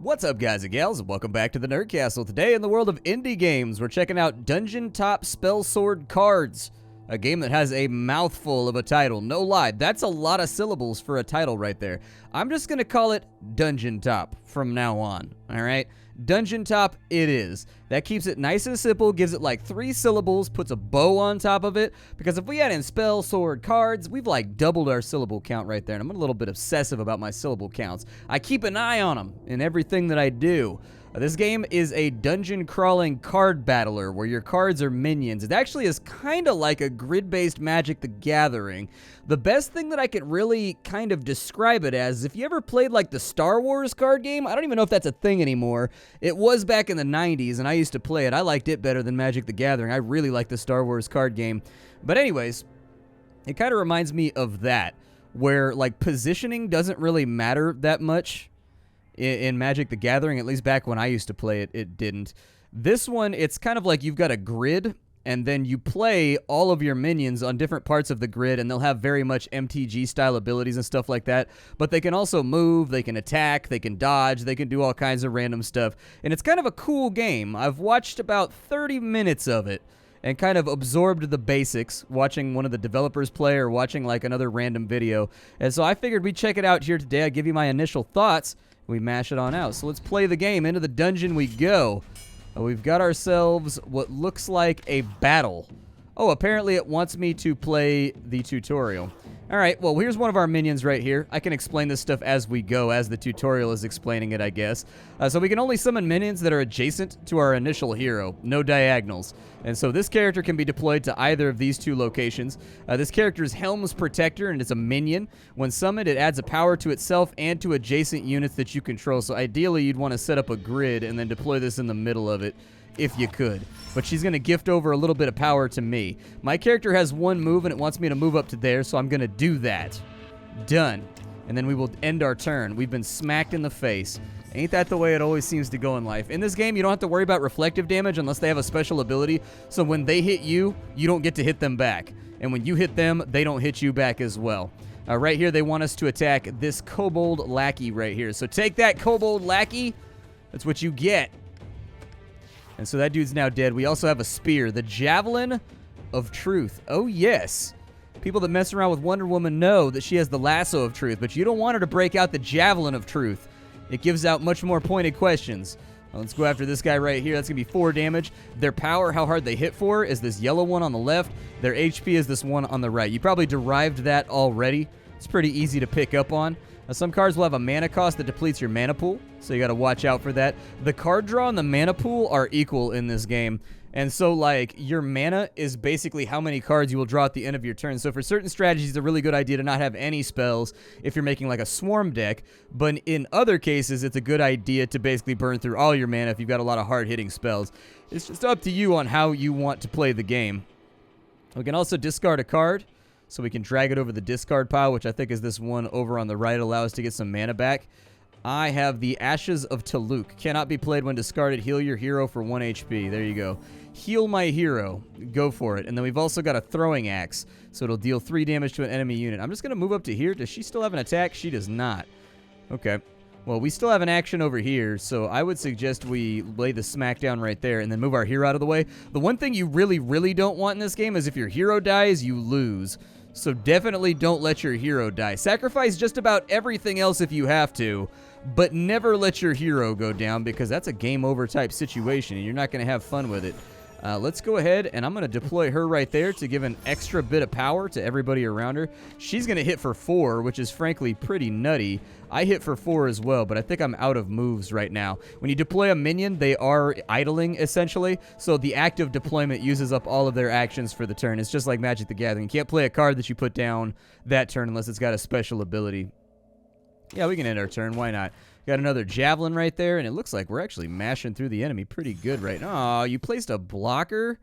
What's up, guys and gals, and welcome back to the Nerd Castle. Today, in the world of indie games, we're checking out Dungeontop Spellsword Cards, a game that has a mouthful of a title. No lie, that's a lot of syllables for a title right there. I'm just going to call it Dungeontop from now on, all right? Dungeontop it is. That keeps it nice and simple, gives it like 3 syllables, puts a bow on top of it, because if we add in Spellsword Cards, we've like doubled our syllable count right there, and I'm a little bit obsessive about my syllable counts. I keep an eye on them in everything that I do. This game is a dungeon-crawling card battler where your cards are minions. It actually is kind of like a grid-based Magic the Gathering. The best thing that I could really kind of describe it as, if you ever played like the Star Wars card game, I don't even know if that's a thing anymore. It was back in the 90s, and I used to play it. I liked it better than Magic the Gathering. I really like the Star Wars card game. But anyways, it kind of reminds me of that, where like positioning doesn't really matter that much. In Magic the Gathering, at least back when I used to play it, it didn't. This one, it's kind of like you've got a grid, and then you play all of your minions on different parts of the grid, and they'll have very much MTG-style abilities and stuff like that, but they can also move, they can attack, they can dodge, they can do all kinds of random stuff, and it's kind of a cool game. I've watched about 30 minutes of it, and kind of absorbed the basics, watching one of the developers play or watching like another random video, and so I figured we'd check it out here today. I'd give you my initial thoughts. We mash it on out. So let's play the game. Into the dungeon we go. We've got ourselves what looks like a battle. Oh, apparently it wants me to play the tutorial. All right, well, here's one of our minions right here. I can explain this stuff as we go, as the tutorial is explaining it, I guess. So we can only summon minions that are adjacent to our initial hero, no diagonals. And so this character can be deployed to either of these 2 locations. This character is Helm's Protector, and it's a minion. When summoned, it adds a power to itself and to adjacent units that you control. So ideally, you'd want to set up a grid and then deploy this in the middle of it, if you could. But she's going to gift over a little bit of power to me. My character has 1 move, and it wants me to move up to there, so I'm going to do that. Done. And then we will end our turn. We've been smacked in the face. Ain't that the way it always seems to go in life? In this game, you don't have to worry about reflective damage unless they have a special ability, so when they hit you, you don't get to hit them back. And when you hit them, they don't hit you back as well. Right here, they want us to attack this kobold lackey right here. So take that, kobold lackey. That's what you get. And so that dude's now dead. We also have a spear, the Javelin of Truth. Oh, yes. People that mess around with Wonder Woman know that she has the lasso of truth, but you don't want her to break out the Javelin of Truth. It gives out much more pointed questions. Well, let's go after this guy right here. That's going to be 4 damage. Their power, how hard they hit for, is this yellow one on the left. Their HP is this one on the right. You probably derived that already. It's pretty easy to pick up on. Some cards will have a mana cost that depletes your mana pool, so you got to watch out for that. The card draw and the mana pool are equal in this game, and so like your mana is basically how many cards you will draw at the end of your turn. So for certain strategies, it's a really good idea to not have any spells if you're making like a swarm deck, but in other cases, it's a good idea to basically burn through all your mana if you've got a lot of hard-hitting spells. It's just up to you on how you want to play the game. We can also discard a card. So we can drag it over the discard pile, which I think is this one over on the right, allow us to get some mana back. I have the Ashes of Taluk. Cannot be played when discarded. Heal your hero for 1 HP. There you go. Heal my hero. Go for it. And then we've also got a throwing axe, so it'll deal 3 damage to an enemy unit. I'm just going to move up to here. Does she still have an attack? She does not. Okay. Well, we still have an action over here, so I would suggest we lay the smackdown right there and then move our hero out of the way. The one thing you really, really don't want in this game is if your hero dies, you lose. So definitely don't let your hero die. Sacrifice just about everything else if you have to, but never let your hero go down because that's a game over type situation and you're not going to have fun with it. Let's go ahead and I'm going to deploy her right there to give an extra bit of power to everybody around her. She's going to hit for 4, which is frankly pretty nutty. I hit for 4 as well, but I think I'm out of moves right now. When you deploy a minion, they are idling essentially, so the active deployment uses up all of their actions for the turn. It's just like Magic the Gathering. You can't play a card that you put down that turn unless it's got a special ability. Yeah, we can end our turn. Why not? Got another Javelin right there, and it looks like we're actually mashing through the enemy pretty good right now. Aw, you placed a blocker?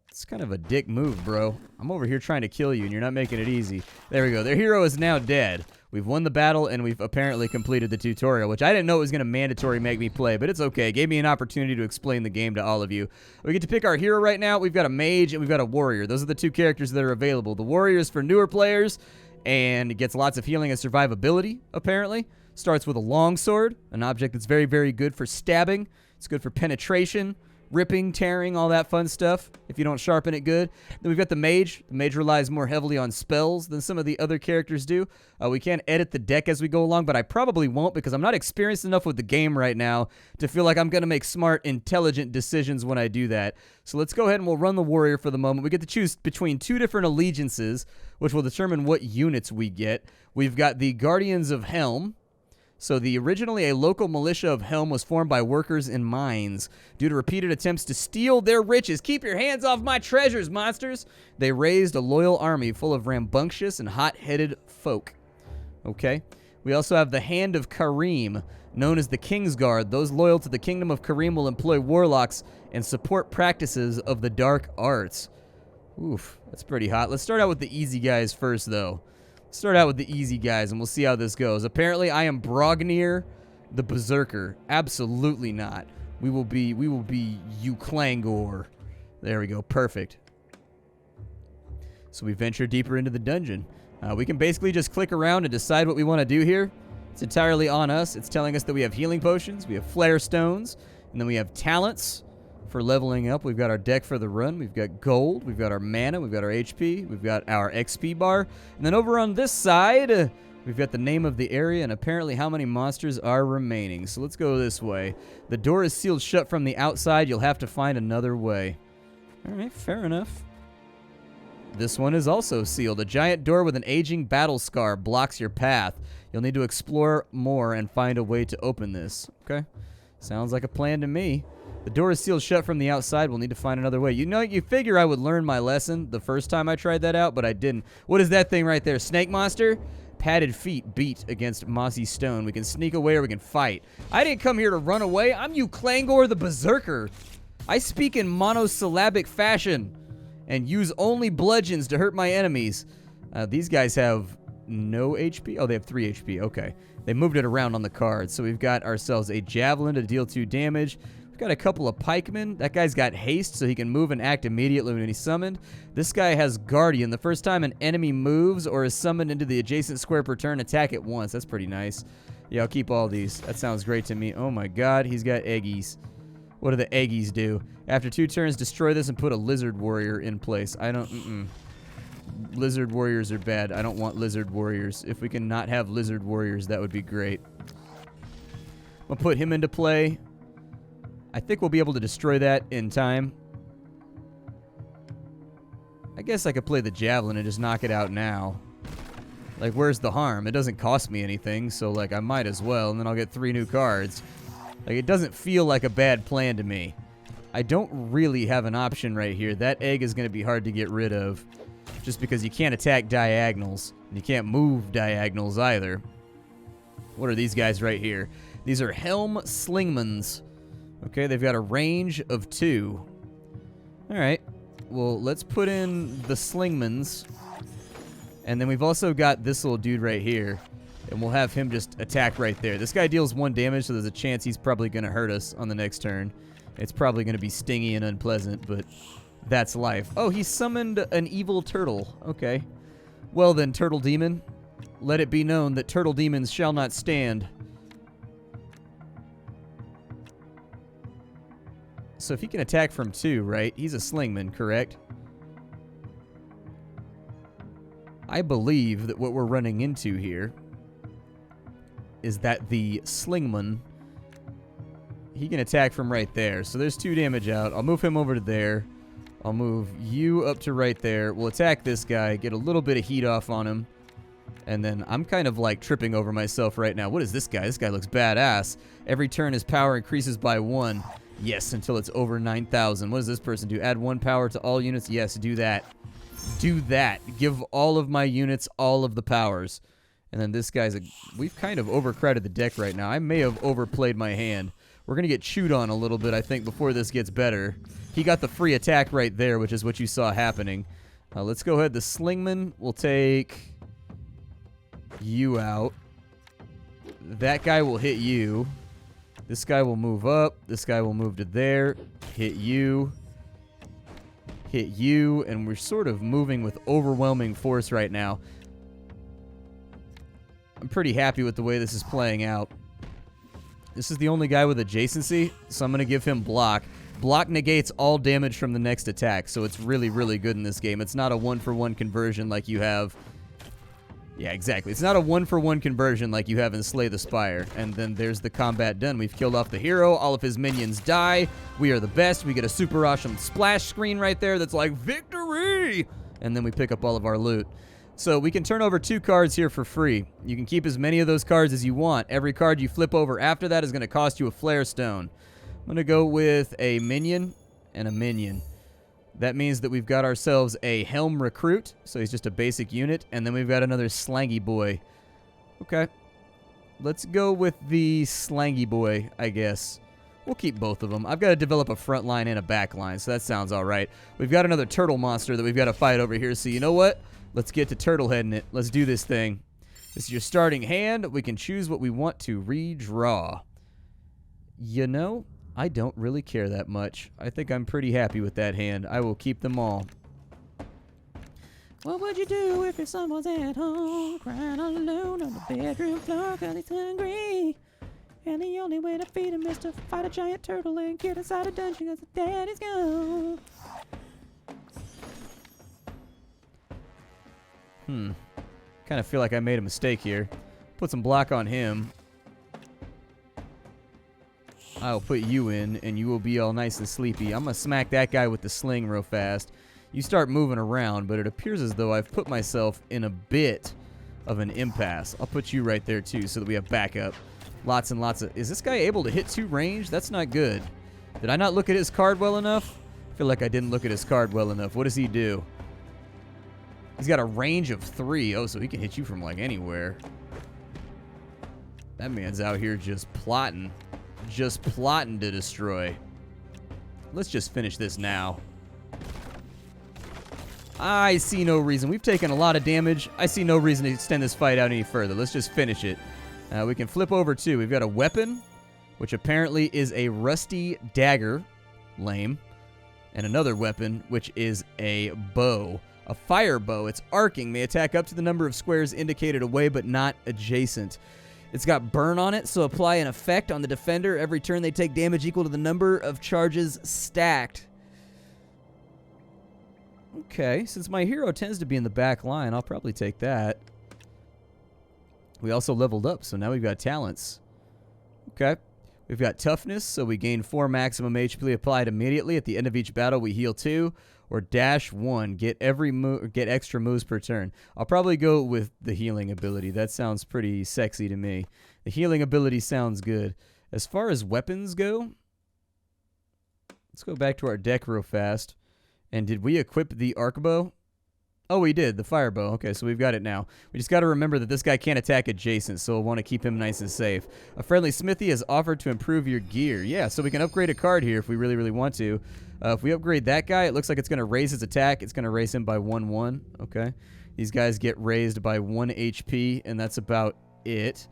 It's kind of a dick move, bro. I'm over here trying to kill you, and you're not making it easy. There we go. Their hero is now dead. We've won the battle, and we've apparently completed the tutorial, which I didn't know it was going to mandatory make me play, but it's okay. It gave me an opportunity to explain the game to all of you. We get to pick our hero right now. We've got a mage, and we've got a warrior. Those are the 2 characters that are available. The warrior is for newer players, and it gets lots of healing and survivability, apparently. Starts with a longsword, an object that's very, very good for stabbing. It's good for penetration, ripping, tearing, all that fun stuff if you don't sharpen it good. Then we've got the mage. The mage relies more heavily on spells than some of the other characters do. We can edit the deck as we go along, but I probably won't because I'm not experienced enough with the game right now to feel like I'm going to make smart, intelligent decisions when I do that. So let's go ahead and we'll run the warrior for the moment. We get to choose between two different allegiances, which will determine what units we get. We've got the Guardians of Helm. So originally a local militia of Helm was formed by workers in mines. Due to repeated attempts to steal their riches, keep your hands off my treasures, monsters! They raised a loyal army full of rambunctious and hot-headed folk. Okay. We also have the Hand of Karim, known as the King's Guard. Those loyal to the Kingdom of Karim will employ warlocks and support practices of the dark arts. Oof, that's pretty hot. Let's start out with the easy guys first, though. Start out with the easy guys, and we'll see how this goes. Apparently, I am Brognir the Berserker. Absolutely not. We will be Uklangor. There we go. Perfect. So we venture deeper into the dungeon. We can basically just click around and decide what we want to do here. It's entirely on us. It's telling us that we have healing potions, we have flare stones, and then we have talents for leveling up. We've got our deck for the run. We've got gold. We've got our mana. We've got our HP. We've got our XP bar. And then over on this side, we've got the name of the area and apparently how many monsters are remaining. So let's go this way. The door is sealed shut from the outside. You'll have to find another way. All right, fair enough. This one is also sealed. A giant door with an aging battle scar blocks your path. You'll need to explore more and find a way to open this. Okay, sounds like a plan to me. The door is sealed shut from the outside. We'll need to find another way. You know, you figure I would learn my lesson the first time I tried that out, but I didn't. What is that thing right there? Snake monster? Padded feet beat against mossy stone. We can sneak away or we can fight. I didn't come here to run away. I'm Uklangor the Berserker. I speak in monosyllabic fashion and use only bludgeons to hurt my enemies. These guys have no HP. Oh, they have 3 HP. Okay. They moved it around on the card. So we've got ourselves a javelin to deal 2 damage. Got a couple of pikemen. That guy's got haste, so he can move and act immediately when he's summoned. This guy has Guardian. The first time an enemy moves or is summoned into the adjacent square per turn, attack it once. That's pretty nice. Yeah, I'll keep all these. That sounds great to me. Oh my god, he's got eggies. What do the eggies do? After 2 turns, destroy this and put a lizard warrior in place. I don't... Lizard warriors are bad. I don't want lizard warriors. If we can not have lizard warriors, that would be great. I'll put him into play. I think we'll be able to destroy that in time. I guess I could play the javelin and just knock it out now. Like, where's the harm? It doesn't cost me anything, so, like, I might as well, and then I'll get 3 new cards. Like, it doesn't feel like a bad plan to me. I don't really have an option right here. That egg is going to be hard to get rid of, just because you can't attack diagonals, and you can't move diagonals either. What are these guys right here? These are Helm Slingmans. Okay, they've got a range of 2. Alright, well, let's put in the Slingmans. And then we've also got this little dude right here. And we'll have him just attack right there. This guy deals 1 damage, so there's a chance he's probably going to hurt us on the next turn. It's probably going to be stingy and unpleasant, but that's life. Oh, he summoned an evil turtle. Okay. Well then, Turtle Demon, let it be known that turtle demons shall not stand. So if he can attack from 2, right? He's a slingman, correct? I believe that what we're running into here is that the slingman, he can attack from right there. So there's 2 damage out. I'll move him over to there. I'll move you up to right there. We'll attack this guy, get a little bit of heat off on him. And then I'm kind of like tripping over myself right now. What is this guy? This guy looks badass. Every turn his power increases by 1. Yes, until it's over 9,000. What does this person do? Add 1 power to all units? Yes, do that. Do that. Give all of my units all of the powers. And then this guy's we've kind of overcrowded the deck right now. I may have overplayed my hand. We're going to get chewed on a little bit, I think, before this gets better. He got the free attack right there, which is what you saw happening. Let's go ahead. The Slingman will take you out. That guy will hit you. This guy will move up. This guy will move to there. Hit you. Hit you. And we're sort of moving with overwhelming force right now. I'm pretty happy with the way this is playing out. This is the only guy with adjacency, so I'm going to give him block. Block negates all damage from the next attack, so it's really, really good in this game. It's not a one-for-one conversion like you have... Yeah, exactly. It's not a one-for-one conversion like you have in Slay the Spire. And then there's the combat done. We've killed off the hero. All of his minions die. We are the best. We get a super awesome splash screen right there that's like, victory! And then we pick up all of our loot. So we can turn over 2 cards here for free. You can keep as many of those cards as you want. Every card you flip over after that is going to cost you a Flare Stone. I'm going to go with a minion and a minion. That means that we've got ourselves a Helm Recruit, so he's just a basic unit, and then we've got another Slangy Boy. Okay. Let's go with the Slangy Boy, I guess. We'll keep both of them. I've got to develop a front line and a back line, so that sounds all right. We've got another turtle monster that we've got to fight over here, so you know what? Let's get to turtleheading it. Let's do this thing. This is your starting hand. We can choose what we want to redraw. You know, I don't really care that much. I think I'm pretty happy with that hand. I will keep them all. What would you do if your son was at home, crying alone on the bedroom floor because he's hungry? And the only way to feed him is to fight a giant turtle and get inside a dungeon because his daddy's gone. Kind of feel like I made a mistake here. Put some block on him. I'll put you in, and you will be all nice and sleepy. I'm going to smack that guy with the sling real fast. You start moving around, but it appears as though I've put myself in a bit of an impasse. I'll put you right there, too, so that we have backup. Lots and lots of... Is this guy able to hit 2 range? That's not good. Did I not look at his card well enough? I feel like I didn't look at his card well enough. What does he do? He's got a range of 3. Oh, so he can hit you from, like, anywhere. That man's out here just plotting. Just plotting to destroy. Let's just finish this now. I see no reason. We've taken a lot of damage. I see no reason to extend this fight out any further. Let's just finish it. We can flip over, too. We've got a weapon, which apparently is a rusty dagger. Lame. And another weapon, which is a bow. A fire bow. It's arcing. May attack up to the number of squares indicated away, but not adjacent. It's got burn on it, so apply an effect on the defender every turn they take damage equal to the number of charges stacked. Okay, since my hero tends to be in the back line, I'll probably take that. We also leveled up, so now we've got talents. Okay. We've got toughness, so we gain 4 maximum HP applied immediately. At the end of each battle, we heal 2. Or dash 1, get extra moves per turn. I'll probably go with the healing ability. That sounds pretty sexy to me. The healing ability sounds good. As far as weapons go, let's go back to our deck real fast. And did we equip the arc bow? Oh, we did, the fire bow. Okay, so we've got it now. We just got to remember that this guy can't attack adjacent, so we'll want to keep him nice and safe. A friendly smithy has offered to improve your gear. Yeah, so we can upgrade a card here if we really, really want to. If we upgrade that guy, it looks like it's going to raise his attack. It's going to raise him by 1/1. Okay. These guys get raised by 1 HP, and that's about it.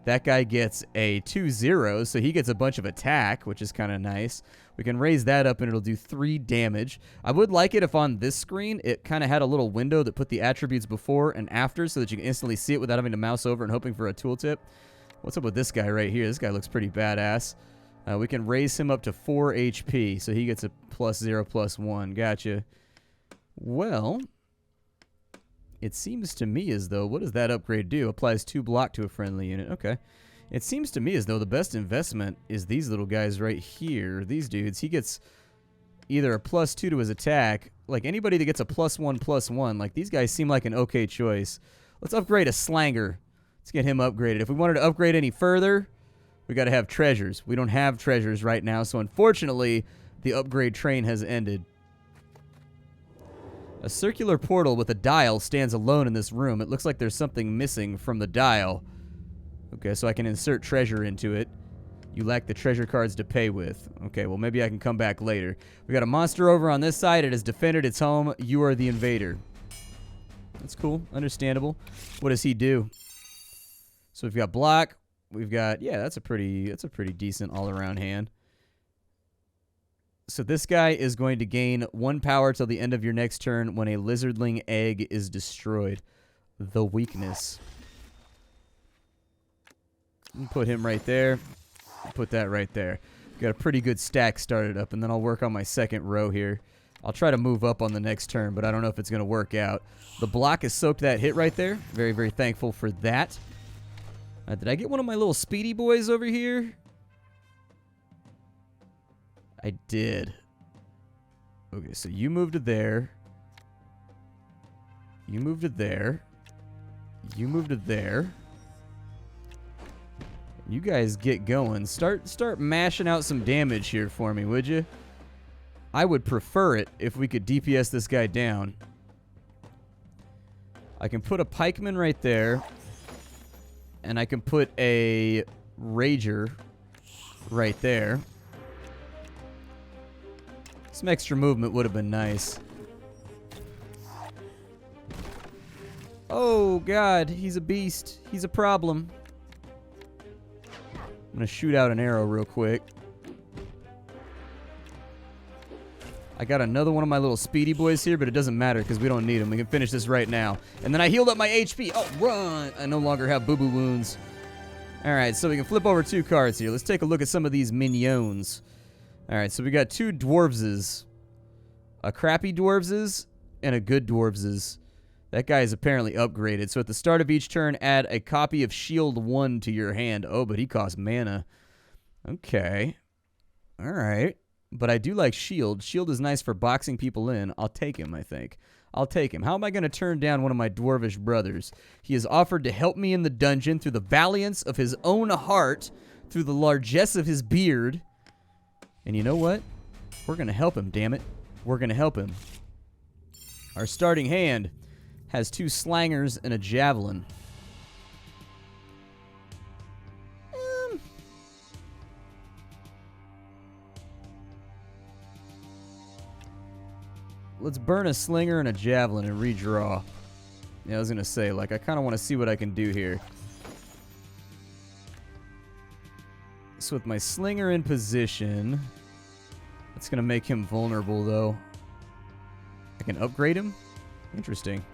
That guy gets a 2/0, so he gets a bunch of attack, which is kind of nice. We can raise that up, and it'll do 3 damage. I would like it if on this screen, it kind of had a little window that put the attributes before and after so that you can instantly see it without having to mouse over and hoping for a tooltip. What's up with this guy right here? This guy looks pretty badass. We can raise him up to 4 HP, so he gets a +0/+1. Gotcha. Well, it seems to me as though, what does that upgrade do? Applies 2 block to a friendly unit. Okay. It seems to me as though the best investment is these little guys right here. These dudes. He gets either a +2 to his attack. Like anybody that gets a +1/+1, like these guys seem like an okay choice. Let's upgrade a Slanger. Let's get him upgraded. If we wanted to upgrade any further, we got to have treasures. We don't have treasures right now, so unfortunately, the upgrade train has ended. A circular portal with a dial stands alone in this room. It looks like there's something missing from the dial. Okay, so I can insert treasure into it. You lack the treasure cards to pay with. Okay, well, maybe I can come back later. We got a monster over on this side. It has defended its home. You are the invader. That's cool. Understandable. What does he do? So we've got block. We've got, yeah, that's a pretty decent all-around hand. So this guy is going to gain 1 power till the end of your next turn when a lizardling egg is destroyed. The weakness. Put him right there. Put that right there. Got a pretty good stack started up, and then I'll work on my second row here. I'll try to move up on the next turn, but I don't know if it's going to work out. The block has soaked that hit right there. Very, very thankful for that. Did I get one of my little speedy boys over here? I did. Okay, so you move to there. You move to there. You move to there. You guys get going. Start mashing out some damage here for me, would you? I would prefer it if we could DPS this guy down. I can put a pikeman right there. And I can put a rager right there. Some extra movement would have been nice. Oh, God. He's a beast. He's a problem. I'm going to shoot out an arrow real quick. I got another one of my little speedy boys here, but it doesn't matter because we don't need them. We can finish this right now. And then I healed up my HP. Oh, run! I no longer have boo-boo wounds. All right, so we can flip over 2 cards here. Let's take a look at some of these minions. All right, so we got 2 dwarveses. A crappy dwarveses and a good dwarveses. That guy is apparently upgraded. So at the start of each turn, add a copy of Shield 1 to your hand. Oh, but he costs mana. Okay. All right. But I do like Shield. Shield is nice for boxing people in. I'll take him, I think. I'll take him. How am I going to turn down one of my dwarvish brothers? He has offered to help me in the dungeon through the valiance of his own heart, through the largesse of his beard. And you know what? We're going to help him, damn it. We're going to help him. Our starting hand has 2 slangers and a javelin. Let's burn a slinger and a javelin and redraw. Yeah, I was going to say, like, I kind of want to see what I can do here. So with my slinger in position, that's going to make him vulnerable, though. I can upgrade him? Interesting.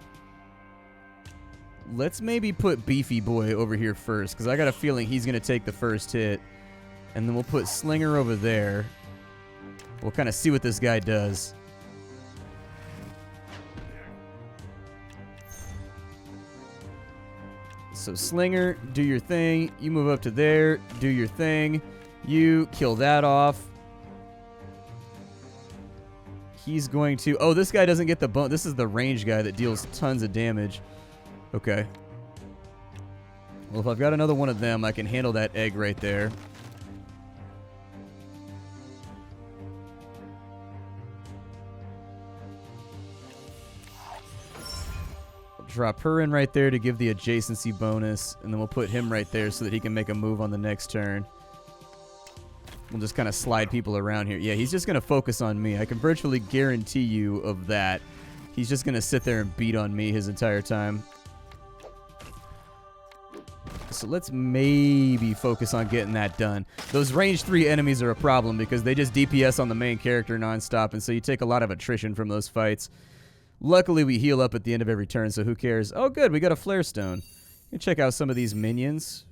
Let's maybe put Beefy Boy over here first, because I got a feeling he's going to take the first hit. And then we'll put Slinger over there. We'll kind of see what this guy does. So Slinger, do your thing. You move up to there, do your thing. You kill that off. He's going to... Oh, this guy doesn't get the bone. This is the range guy that deals tons of damage. Okay. Well, if I've got another one of them, I can handle that egg right there. Drop her in right there to give the adjacency bonus, and then we'll put him right there so that he can make a move on the next turn. We'll just kind of slide people around here. Yeah, he's just going to focus on me. I can virtually guarantee you of that. He's just going to sit there and beat on me his entire time. So let's maybe focus on getting that done. Those range 3 enemies are a problem because they just DPS on the main character nonstop, and so you take a lot of attrition from those fights. Luckily, we heal up at the end of every turn, so who cares? Oh, good, we got a Flare Stone. You can check out some of these minions.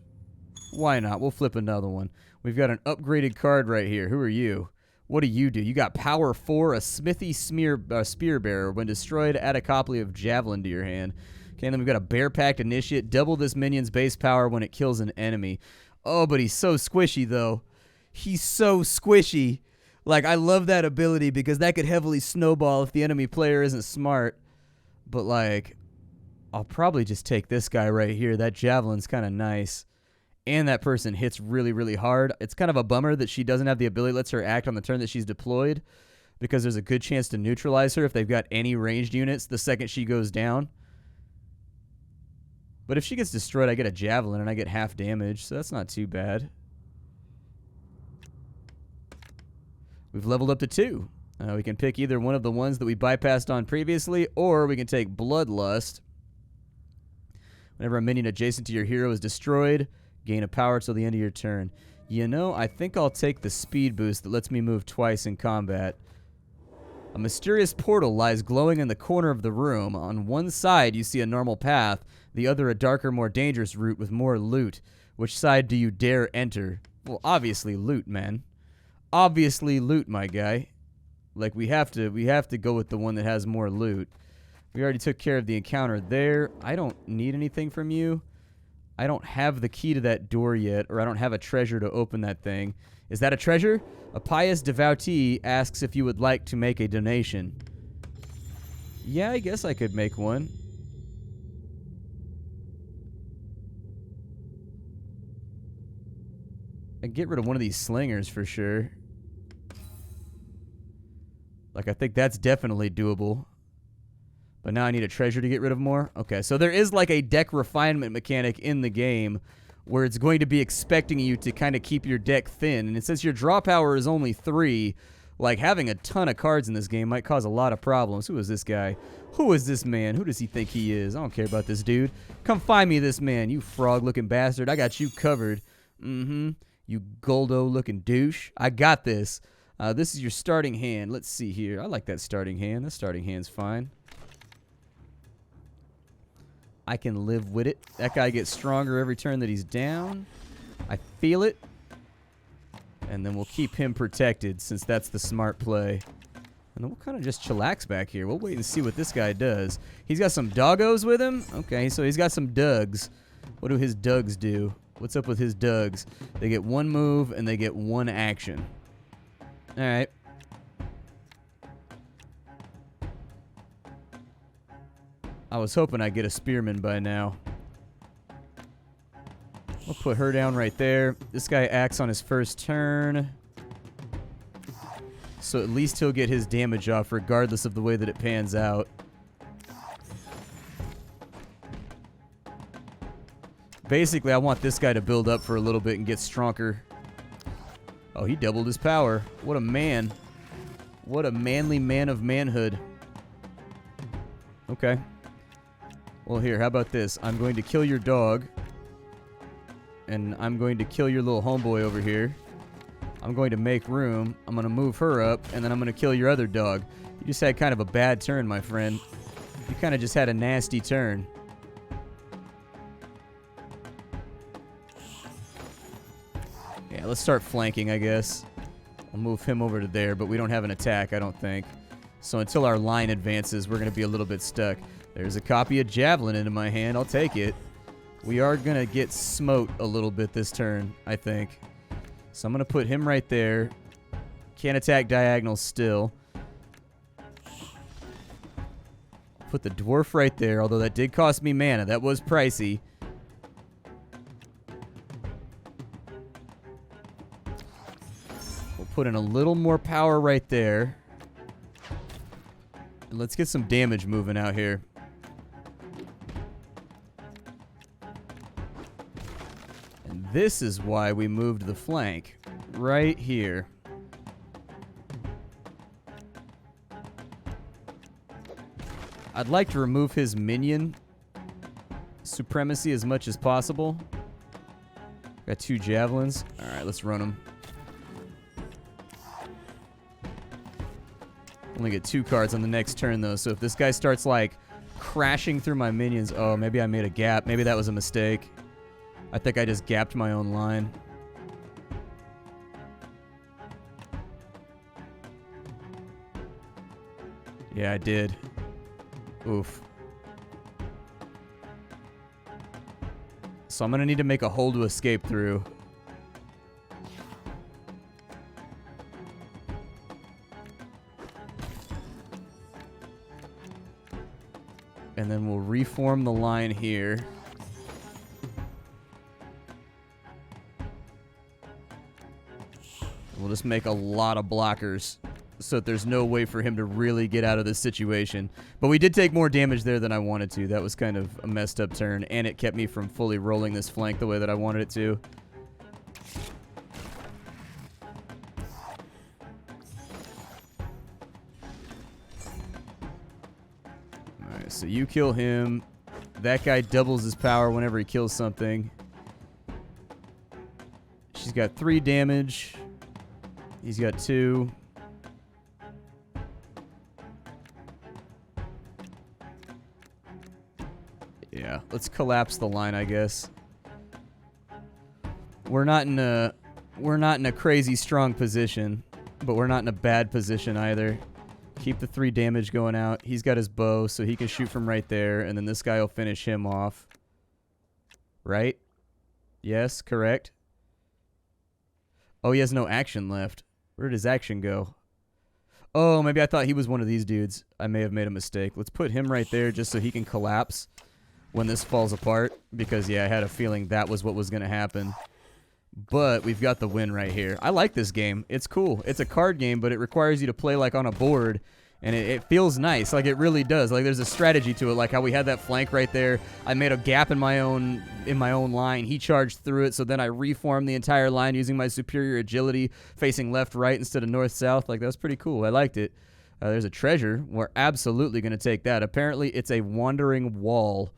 Why not? We'll flip another one. We've got an upgraded card right here. Who are you? What do? You got Power 4, a Smithy Spear Bearer. When destroyed, add a copy of Javelin to your hand. Okay, and then we've got a Bear Pact Initiate. Double this minion's base power when it kills an enemy. Oh, but he's so squishy, though. He's so squishy. Like, I love that ability because that could heavily snowball if the enemy player isn't smart. But, like, I'll probably just take this guy right here. That Javelin's kind of nice. And that person hits really, really hard. It's kind of a bummer that she doesn't have the ability that lets her act on the turn that she's deployed, because there's a good chance to neutralize her if they've got any ranged units the second she goes down. But if she gets destroyed, I get a Javelin and I get half damage, so that's not too bad. We've leveled up to 2. We can pick either one of the ones that we bypassed on previously, or we can take Bloodlust. Whenever a minion adjacent to your hero is destroyed, gain a power till the end of your turn. You know, I think I'll take the speed boost that lets me move twice in combat. A mysterious portal lies glowing in the corner of the room. On one side, you see a normal path. The other, a darker, more dangerous route with more loot. Which side do you dare enter? Well, obviously loot, man. Obviously loot, my guy. Like, we have to go with the one that has more loot. We already took care of the encounter there. I don't need anything from you. I don't have the key to that door yet, or I don't have a treasure to open that thing. Is that a treasure? A pious devotee asks if you would like to make a donation. Yeah, I guess I could make one. And get rid of one of these slingers for sure. Like, I think that's definitely doable. But now I need a treasure to get rid of more? Okay, so there is like a deck refinement mechanic in the game where it's going to be expecting you to kind of keep your deck thin. And it says your draw power is only 3. Like, having a ton of cards in this game might cause a lot of problems. Who is this guy? Who is this man? Who does he think he is? I don't care about this dude. Come find me this man, you frog-looking bastard. I got you covered. Mm-hmm. You Goldo-looking douche. I got this. This is your starting hand. Let's see here. I like that starting hand. That starting hand's fine. I can live with it. That guy gets stronger every turn that he's down. I feel it. And then we'll keep him protected since that's the smart play. And then we'll kind of just chillax back here. We'll wait and see what this guy does. He's got some doggos with him. Okay, so he's got some dugs. What do his dugs do? What's up with his dugs? They get 1 move and they get 1 action. All right. I was hoping I'd get a spearman by now. We'll put her down right there. This guy acts on his first turn. So at least he'll get his damage off regardless of the way that it pans out. Basically, I want this guy to build up for a little bit and get stronger. Oh, he doubled his power. What a man. What a manly man of manhood. Okay. Well, here, how about this? I'm going to kill your dog. And I'm going to kill your little homeboy over here. I'm going to make room. I'm going to move her up. And then I'm going to kill your other dog. You just had kind of a bad turn, my friend. You kind of just had a nasty turn. Yeah, let's start flanking, I guess. I'll move him over to there, but we don't have an attack, I don't think. So until our line advances, we're going to be a little bit stuck. There's a copy of Javelin into my hand. I'll take it. We are going to get smote a little bit this turn, I think. So I'm going to put him right there. Can't attack diagonal still. Put the dwarf right there, although that did cost me mana. That was pricey. We'll put in a little more power right there. And let's get some damage moving out here. And this is why we moved the flank right here. I'd like to remove his minion supremacy as much as possible. Got 2 javelins. Alright, let's run them. Only get 2 cards on the next turn, though, so if this guy starts, like, crashing through my minions... Oh, maybe I made a gap. Maybe that was a mistake. I think I just gapped my own line. Yeah, I did. Oof. So I'm going to need to make a hole to escape through. And then we'll reform the line here. We'll just make a lot of blockers so that there's no way for him to really get out of this situation. But we did take more damage there than I wanted to. That was kind of a messed up turn, and it kept me from fully rolling this flank the way that I wanted it to. Alright, so you kill him. That guy doubles his power whenever he kills something. She's got 3 damage. He's got 2. Yeah, let's collapse the line, I guess. We're not in a crazy strong position, but we're not in a bad position either. Keep the 3 damage going out. He's got his bow, so he can shoot from right there, and then this guy will finish him off. Right? Yes, correct. Oh, he has no action left. Where did his action go? Oh, maybe I thought he was one of these dudes. I may have made a mistake. Let's put him right there just so he can collapse when this falls apart. Because, yeah, I had a feeling that was what was going to happen. But we've got the win right here. I like this game. It's cool. It's a card game, but it requires you to play like on a board. And it feels nice. Like, it really does. Like, there's a strategy to it. Like how we had that flank right there. I made a gap in my own line. He charged through it, so then I reformed the entire line using my superior agility, facing left-right instead of north-south. Like, that was pretty cool. I liked it. There's a treasure. We're absolutely going to take that. Apparently, it's a wandering wall.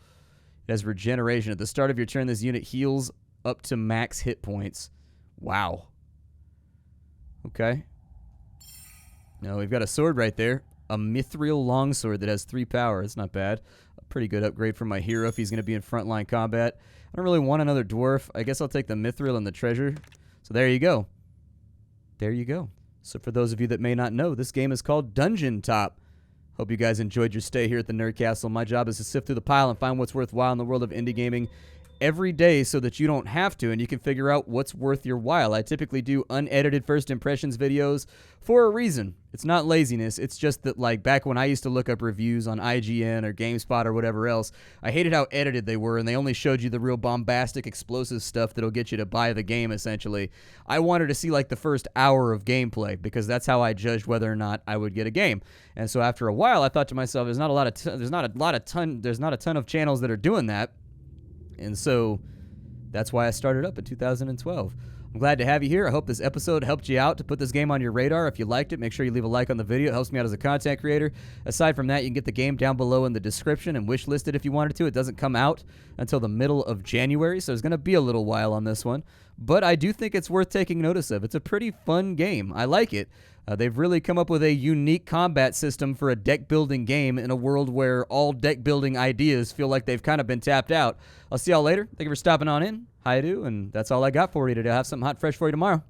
It has regeneration. At the start of your turn, this unit heals up to max hit points. Wow. Okay. No, we've got a sword right there. A mithril longsword that has 3 power. It's not bad. A pretty good upgrade for my hero if he's going to be in frontline combat. I don't really want another dwarf. I guess I'll take the mithril and the treasure. So there you go. There you go. So for those of you that may not know, this game is called Dungeontop. Hope you guys enjoyed your stay here at the Nerd Castle. My job is to sift through the pile and find what's worthwhile in the world of indie gaming every day so that you don't have to and you can figure out what's worth your while. I typically do unedited first impressions videos for a reason. It's not laziness. It's just that, like, back when I used to look up reviews on IGN or GameSpot or whatever else, I hated how edited they were and they only showed you the real bombastic, explosive stuff that'll get you to buy the game, essentially. I wanted to see, like, the first hour of gameplay because that's how I judged whether or not I would get a game. And so after a while, I thought to myself, there's not a ton of channels that are doing that. And so that's why I started up in 2012. I'm glad to have you here. I hope this episode helped you out to put this game on your radar. If you liked it, make sure you leave a like on the video. It helps me out as a content creator. Aside from that, you can get the game down below in the description and wishlist it if you wanted to. It doesn't come out until the middle of January, so there's going to be a little while on this one. But I do think it's worth taking notice of. It's a pretty fun game. I like it. They've really come up with a unique combat system for a deck-building game in a world where all deck-building ideas feel like they've kind of been tapped out. I'll see y'all later. Thank you for stopping on in. Hi, do, and that's all I got for you today. I'll have something hot fresh for you tomorrow.